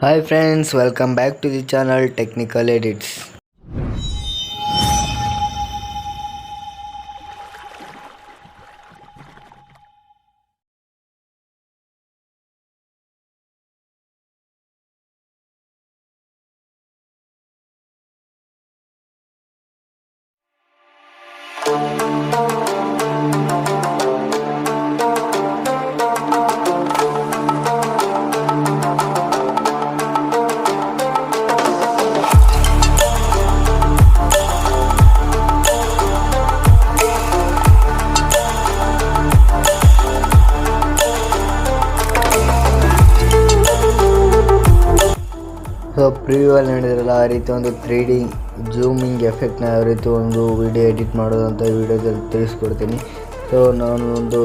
Hi friends, welcome back to the channel Technical Edits. So ಪ್ರಿವ್ಯೂವಲ್ಲಿ ನೋಡಿದ್ರಲ್ಲ, ಆ ರೀತಿ ಒಂದು 3D ಜೂಮಿಂಗ್ ಎಫೆಕ್ಟ್ನ ಯಾವ ರೀತಿ ಒಂದು ವಿಡಿಯೋ ಎಡಿಟ್ ಮಾಡೋದು ಅಂತ ವಿಡಿಯೋದಲ್ಲಿ ತಿಳಿಸ್ಕೊಡ್ತೀನಿ. ಸೊ ನಾನು ಒಂದು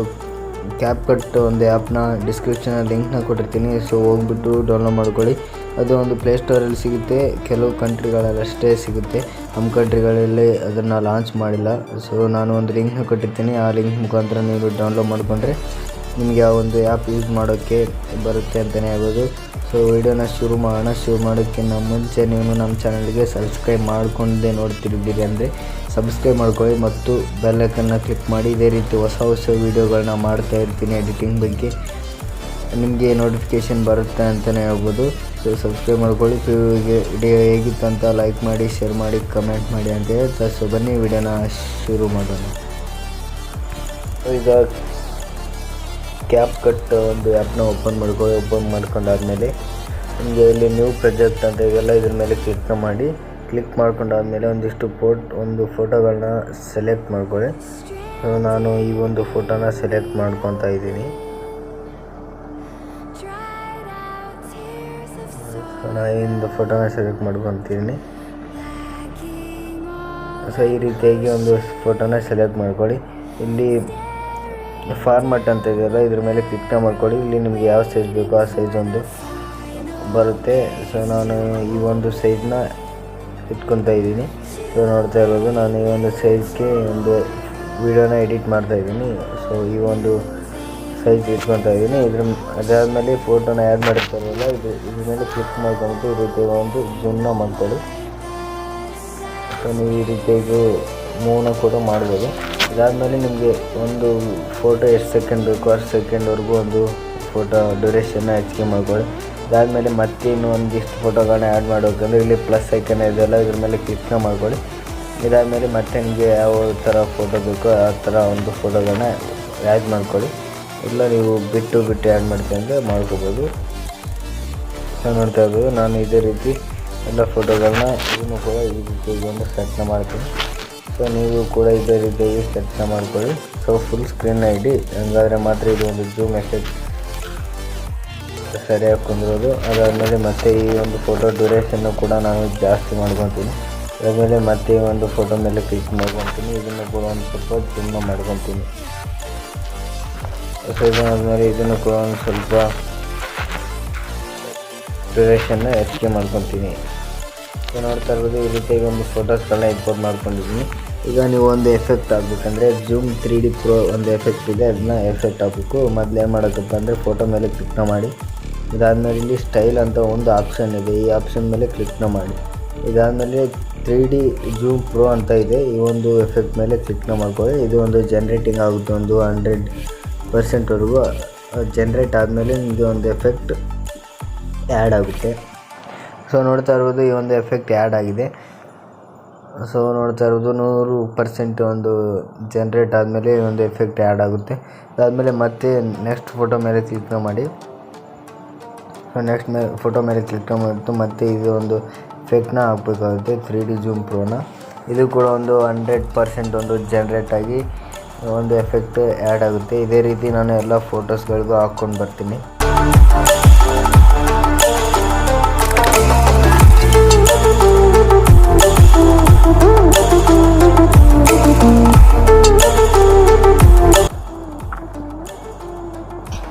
ಕ್ಯಾಪ್ಕಟ್ ಒಂದು ಆ್ಯಪ್ನ ಡಿಸ್ಕ್ರಿಪ್ಷನಲ್ಲಿ ಲಿಂಕ್ನ ಕೊಟ್ಟಿರ್ತೀನಿ. ಸೊ ಹೋಗ್ಬಿಟ್ಟು ಡೌನ್ಲೋಡ್ ಮಾಡ್ಕೊಳ್ಳಿ. ಅದು ಒಂದು ಪ್ಲೇಸ್ಟೋರಲ್ಲಿ ಸಿಗುತ್ತೆ, ಕೆಲವು ಕಂಟ್ರಿಗಳಲ್ಲಷ್ಟೇ ಸಿಗುತ್ತೆ, ನಮ್ಮ ಕಂಟ್ರಿಗಳಲ್ಲಿ ಅದನ್ನು ಲಾಂಚ್ ಮಾಡಿಲ್ಲ. ಸೊ ನಾನು ಒಂದು ಲಿಂಕ್ನ ಕೊಟ್ಟಿರ್ತೀನಿ, ಆ ಲಿಂಕ್ ಮುಖಾಂತರ ನೀವು ಡೌನ್ಲೋಡ್ ಮಾಡಿಕೊಂಡ್ರೆ ನಿಮಗೆ ಆ ಒಂದು ಆ್ಯಪ್ ಯೂಸ್ ಮಾಡೋಕ್ಕೆ ಬರುತ್ತೆ ಅಂತಲೇ ಹೇಳ್ಬೋದು. ಸೊ ವಿಡಿಯೋನ ಶುರು ಮಾಡೋಕ್ಕಿಂತ ಮುಂಚೆ ನೀವು ನಮ್ಮ ಚಾನಲ್ಗೆ ಸಬ್ಸ್ಕ್ರೈಬ್ ಮಾಡಿಕೊಂಡೇ ನೋಡ್ತಿದ್ದೀರಿ ಅಂದರೆ ಸಬ್ಸ್ಕ್ರೈಬ್ ಮಾಡ್ಕೊಳ್ಳಿ ಮತ್ತು ಬೆಲ್ಲೈಕನ್ನ ಕ್ಲಿಕ್ ಮಾಡಿ. ಇದೇ ರೀತಿ ಹೊಸ ವೀಡಿಯೋಗಳನ್ನ ಮಾಡ್ತಾ ಇರ್ತೀನಿ ಎಡಿಟಿಂಗ್ ಬಗ್ಗೆ, ನಿಮಗೆ ನೋಟಿಫಿಕೇಷನ್ ಬರುತ್ತೆ ಅಂತಲೇ ಹೇಳ್ಬೋದು. ಸೊ ಸಬ್ಸ್ಕ್ರೈಬ್ ಮಾಡ್ಕೊಳ್ಳಿ. ವಿಡಿಯೋ ಹೇಗಿತ್ತು ಅಂತ ಲೈಕ್ ಮಾಡಿ, ಶೇರ್ ಮಾಡಿ, ಕಮೆಂಟ್ ಮಾಡಿ ಅಂತ ಹೇಳ್ತಾ ಸೊ ಬನ್ನಿ ವಿಡಿಯೋನ ಶುರು ಮಾಡೋಣ. ಈಗ ಕ್ಯಾಪ್ಕಟ್ ಒಂದು ಆ್ಯಪ್ನ ಓಪನ್ ಮಾಡ್ಕೊಂಡಾದ್ಮೇಲೆ ನಿಮಗೆ ಇಲ್ಲಿ ನ್ಯೂ ಪ್ರಾಜೆಕ್ಟ್ ಅಂತ ಇದೆಲ್ಲ, ಇದ್ರ ಮೇಲೆ ಕ್ಲಿಕ್ ಮಾಡ್ಕೊಂಡಾದ್ಮೇಲೆ ಒಂದಿಷ್ಟು ಫೋಟೋಗಳನ್ನ ಸೆಲೆಕ್ಟ್ ಮಾಡ್ಕೊಳ್ಳಿ. ಸೊ ನಾನು ಈ ಒಂದು ಫೋಟೋನ ಸೆಲೆಕ್ಟ್ ಮಾಡ್ಕೊತಾ ಇದ್ದೀನಿ. ನಾನು ಈ ಒಂದು ಫೋಟೋನ ಸೆಲೆಕ್ಟ್ ಮಾಡ್ಕೊತೀನಿ. ಸೊ ಈ ರೀತಿಯಾಗಿ ಒಂದು ಫೋಟೋನ ಸೆಲೆಕ್ಟ್ ಮಾಡ್ಕೊಳ್ಳಿ. ಇಲ್ಲಿ ಫಾರ್ಮ್ಯಾಟ್ ಅಂತ ಇದೆಯಲ್ಲ, ಇದ್ರ ಮೇಲೆ ಕ್ಲಿಕ್ ಮಾಡ್ಕೊಳ್ಳಿ. ಇಲ್ಲಿ ನಿಮಗೆ ಯಾವ ಸೈಜ್ ಬೇಕೋ ಆ ಸೈಜ್ ಒಂದು ಬರುತ್ತೆ. ಸೊ ನಾನು ಈ ಒಂದು ಸೈಜ್ನ ಇಟ್ಕೊತಾ ಇದ್ದೀನಿ. ಸೊ ನೋಡ್ತಾ ಇರೋದು, ನಾನು ಈ ಒಂದು ಸೈಜ್ಗೆ ಒಂದು ವಿಡಿಯೋನ ಎಡಿಟ್ ಮಾಡ್ತಾ ಇದ್ದೀನಿ. ಸೊ ಈ ಒಂದು ಸೈಜ್ ಇಟ್ಕೊತಾ ಇದ್ದೀನಿ. ಅದಾದಮೇಲೆ ಫೋಟೋನ ಆ್ಯಡ್ ಮಾಡಿರ್ತಾರಲ್ಲ, ಇದ್ರ ಮೇಲೆ ಕ್ಲಿಕ್ ಮಾಡ್ಕೊಂಡು ಈ ರೀತಿ ಒಂದು ಜೂಮ್ನ ಮಾಡ್ಕೊಳ್ಳಿ. ಸೊ ನೀವು ಈ ರೀತಿಯಾಗಿ ಮೂವ್ನ ಕೂಡ ಮಾಡ್ಬೋದು. ಇದಾದಮೇಲೆ ನಿಮಗೆ ಒಂದು ಫೋಟೋ ಎಷ್ಟು ಸೆಕೆಂಡ್ ಬೇಕೋ ಅಷ್ಟು ಸೆಕೆಂಡ್ವರೆಗೂ ಒಂದು ಫೋಟೋ ಡ್ಯೂರೇಷನ್ನ ಹೆಚ್ಚಿಗೆ ಮಾಡ್ಕೊಳ್ಳಿ. ಇದಾದಮೇಲೆ ಮತ್ತೆ ಇನ್ನೂ ಒಂದಿಷ್ಟು ಫೋಟೋಗಳನ್ನ ಆ್ಯಡ್ ಮಾಡಬೇಕಂದ್ರೆ ಇಲ್ಲಿ ಪ್ಲಸ್ ಐಕನ್ ಇದೆಯಲ್ಲ, ಇದ್ರ ಮೇಲೆ ಕ್ಲಿಕ್ ಮಾಡ್ಕೊಳ್ಳಿ. ಇದಾದಮೇಲೆ ಮತ್ತೆ ನಿಮಗೆ ಯಾವ ಥರ ಫೋಟೋ ಬೇಕೋ ಆ ಥರ ಒಂದು ಫೋಟೋಗಳನ್ನ ಆ್ಯಡ್ ಮಾಡ್ಕೊಳ್ಳಿ. ಇಲ್ಲ ನೀವು ಬಿಟ್ಟು ಆ್ಯಡ್ ಮಾಡ್ತೀನಿ ಅಂದರೆ ಮಾಡ್ಕೋಬೋದು. ನೋಡ್ತಾ ಇರ್ಬೋದು, ನಾನು ಇದೇ ರೀತಿ ಎಲ್ಲ ಫೋಟೋಗಳನ್ನ ಇದನ್ನು ಕೂಡ ಈ ರೀತಿ ಒಂದು ಸೆಟ್ನ ಮಾಡ್ತೀನಿ. ಸೊ ನೀವು ಕೂಡ ಇದೇ ರೀತಿಯಾಗಿ ಸೆಟ್ನ ಮಾಡ್ಕೊಳ್ಳಿ. ಸೊ ಫುಲ್ ಸ್ಕ್ರೀನ್ನ ಇಡಿ, ಹಂಗಾದರೆ ಮಾತ್ರ ಇದು ಒಂದು ಜೂಮ್ ಎಫೆಕ್ಟ್ ಸರಿಯಾಗಿ ಕುಂದಿರೋದು. ಅದಾದಮೇಲೆ ಮತ್ತೆ ಈ ಒಂದು ಫೋಟೋ ಡ್ಯೂರೇಷನ್ನು ಕೂಡ ನಾನು ಜಾಸ್ತಿ ಮಾಡ್ಕೊತೀನಿ. ಅದಾದಮೇಲೆ ಮತ್ತೆ ಈ ಒಂದು ಫೋಟೋ ಮೇಲೆ ಕ್ಲಿಕ್ ಮಾಡ್ಕೊತೀನಿ. ಇದನ್ನು ಕೂಡ ಒಂದು ಸ್ವಲ್ಪ ಜೂಮ್ನ ಮಾಡ್ಕೊತೀನಿ. ಸೊ ಇದಾದಮೇಲೆ ಇದನ್ನು ಕೂಡ ಒಂದು ಸ್ವಲ್ಪ ಡ್ಯೂರೇಷನ್ನ ಹೆಚ್ಚಿಗೆ ಮಾಡ್ಕೊತೀನಿ. ಸೊ ನೋಡ್ತಾ ಇರ್ಬೋದು, ಈ ರೀತಿಯಾಗಿ ಒಂದು ಫೋಟೋಸ್ಗಳನ್ನ ಇಂಪೋರ್ಟ್ ಮಾಡ್ಕೊಂಡಿದ್ದೀನಿ. ಈಗ ನೀವು ಒಂದು ಎಫೆಕ್ಟ್ ಆಗಬೇಕಂದ್ರೆ ಜೂಮ್ 3D ಪ್ರೋ ಒಂದು ಎಫೆಕ್ಟ್ ಇದೆ, ಅದನ್ನ ಎಫೆಕ್ಟ್ ಆಗಬೇಕು. ಮೊದಲು ಏನು ಮಾಡೋಕ್ಕಪ್ಪ ಅಂದರೆ ಫೋಟೋ ಮೇಲೆ ಕ್ಲಿಕ್ನ ಮಾಡಿ. ಇದಾದಮೇಲೆ ಇಲ್ಲಿ ಸ್ಟೈಲ್ ಅಂತ ಒಂದು ಆಪ್ಷನ್ ಇದೆ, ಈ ಆಪ್ಷನ್ ಮೇಲೆ ಕ್ಲಿಕ್ನ ಮಾಡಿ. ಇದಾದಮೇಲೆ 3D ಜೂಮ್ ಪ್ರೋ ಅಂತ ಇದೆ, ಈ ಒಂದು ಎಫೆಕ್ಟ್ ಮೇಲೆ ಕ್ಲಿಕ್ನ ಮಾಡ್ಕೊಳ್ಳಿ. ಇದು ಒಂದು ಜನ್ರೇಟಿಂಗ್ ಆಗುತ್ತೆ, ಒಂದು 100%ವರೆಗೂ ಜನ್ರೇಟ್ ಆದಮೇಲೆ ಇದು ಒಂದು ಎಫೆಕ್ಟ್ ಆ್ಯಡ್ ಆಗುತ್ತೆ. ಸೊ ನೋಡ್ತಾ ಇರ್ಬೋದು, ಈ ಒಂದು ಎಫೆಕ್ಟ್ ಆ್ಯಡ್ ಆಗಿದೆ. ಸೊ ನೋಡ್ತಾ ಇರೋದು 100% ಒಂದು ಜನ್ರೇಟ್ ಆದಮೇಲೆ ಒಂದು ಎಫೆಕ್ಟ್ ಆ್ಯಡ್ ಆಗುತ್ತೆ. ಅದಾದಮೇಲೆ ಮತ್ತೆ ನೆಕ್ಸ್ಟ್ ಫೋಟೋ ಮೇಲೆ ಕ್ಲಿಕ್ ಮಾಡಿ. ಸೊ ನೆಕ್ಸ್ಟ್ ಫೋಟೋ ಮೇಲೆ ಕ್ಲಿಕ್ ಮಾಡಿಬಿಟ್ಟು ಮತ್ತೆ ಇದು ಒಂದು ಎಫೆಕ್ಟ್ನ ಹಾಕಬೇಕಾಗುತ್ತೆ, 3D ಜೂಮ್ ಪ್ರೋನ. ಇದು ಕೂಡ ಒಂದು 100% ಒಂದು ಜನ್ರೇಟ್ ಆಗಿ ಒಂದು ಎಫೆಕ್ಟ್ ಆ್ಯಡ್ ಆಗುತ್ತೆ. ಇದೇ ರೀತಿ ನಾನು ಎಲ್ಲ ಫೋಟೋಸ್ಗಳಿಗೂ ಹಾಕ್ಕೊಂಡು ಬರ್ತೀನಿ.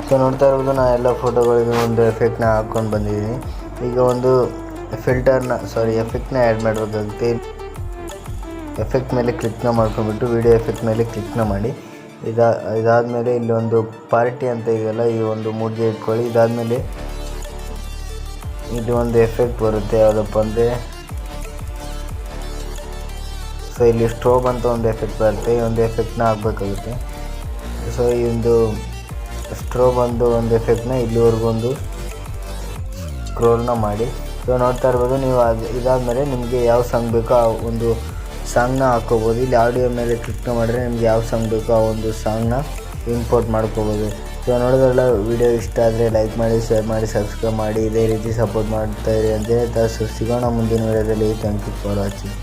ಸೊ ನೋಡ್ತಾ ಇರ್ಬೋದು, ನಾನು ಎಲ್ಲ ಫೋಟೋಗಳಿಗೆ ಒಂದು ಎಫೆಕ್ಟ್ನ ಹಾಕ್ಕೊಂಡು ಬಂದಿದ್ದೀನಿ. ಈಗ ಒಂದು ಎಫೆಕ್ಟ್ನ ಆ್ಯಡ್ ಮಾಡಬೇಕಾಗುತ್ತೆ. ಎಫೆಕ್ಟ್ ಮೇಲೆ ಕ್ಲಿಕ್ನ ಮಾಡ್ಕೊಂಡ್ಬಿಟ್ಟು ವಿಡಿಯೋ ಎಫೆಕ್ಟ್ ಮೇಲೆ ಕ್ಲಿಕ್ನ ಮಾಡಿ. ಇದಾದಮೇಲೆ ಇಲ್ಲಿ ಒಂದು ಪಾರ್ಟಿ ಅಂತ ಇದೆಯಲ್ಲ, ಈ ಒಂದು ಮೂಡ್ಗೆ ಇಟ್ಕೊಳ್ಳಿ. ಇದಾದಮೇಲೆ ಇದು ಒಂದು ಎಫೆಕ್ಟ್ ಬರುತ್ತೆ, ಯಾವುದಪ್ಪ ಅಂದರೆ ಸೊ ಇಲ್ಲಿ ಸ್ಟ್ರೋಬ್ ಅಂತ ಒಂದು ಎಫೆಕ್ಟ್ ಬರುತ್ತೆ. ಈ ಒಂದು ಎಫೆಕ್ಟ್ನ ಹಾಕಬೇಕಾಗುತ್ತೆ. ಸೊ ಈ ಒಂದು ಸ್ಟ್ರೋಬ್ ಒಂದು ಎಫೆಕ್ಟ್ನ ಇಲ್ಲಿವರೆಗೂ ಒಂದು ಸ್ಕ್ರೋಲ್ನ ಮಾಡಿ. ಸೊ ನೋಡ್ತಾ ಇರ್ಬೋದು ನೀವು. ಇದಾದಮೇಲೆ ನಿಮಗೆ ಯಾವ ಸಾಂಗ್ ಬೇಕೋ ಆ ಒಂದು ಸಾಂಗ್ನ ಹಾಕ್ಕೋಬೋದು. ಇಲ್ಲಿ ಆಡಿಯೋ ಮೇಲೆ ಕ್ಲಿಕ್ ಮಾಡಿದ್ರೆ ನಿಮ್ಗೆ ಯಾವ ಸಾಂಗ್ ಬೇಕೋ ಆ ಒಂದು ಸಾಂಗ್ನ ಇಂಪೋರ್ಟ್ ಮಾಡ್ಕೋಬೋದು. ಸೊ ನೋಡೋದ್ರಲ್ಲ, ವಿಡಿಯೋ ಇಷ್ಟ ಆದರೆ ಲೈಕ್ ಮಾಡಿ, ಶೇರ್ ಮಾಡಿ, ಸಬ್ಸ್ಕ್ರೈಬ್ ಮಾಡಿ, ಇದೇ ರೀತಿ ಸಪೋರ್ಟ್ ಮಾಡ್ತಾಯಿರಿ ಅಂತ ಹೇಳ್ತಾ ಸಿಗೋಣ ಮುಂದಿನ ವಿಡಿಯೋದಲ್ಲಿ. Thank you for watching.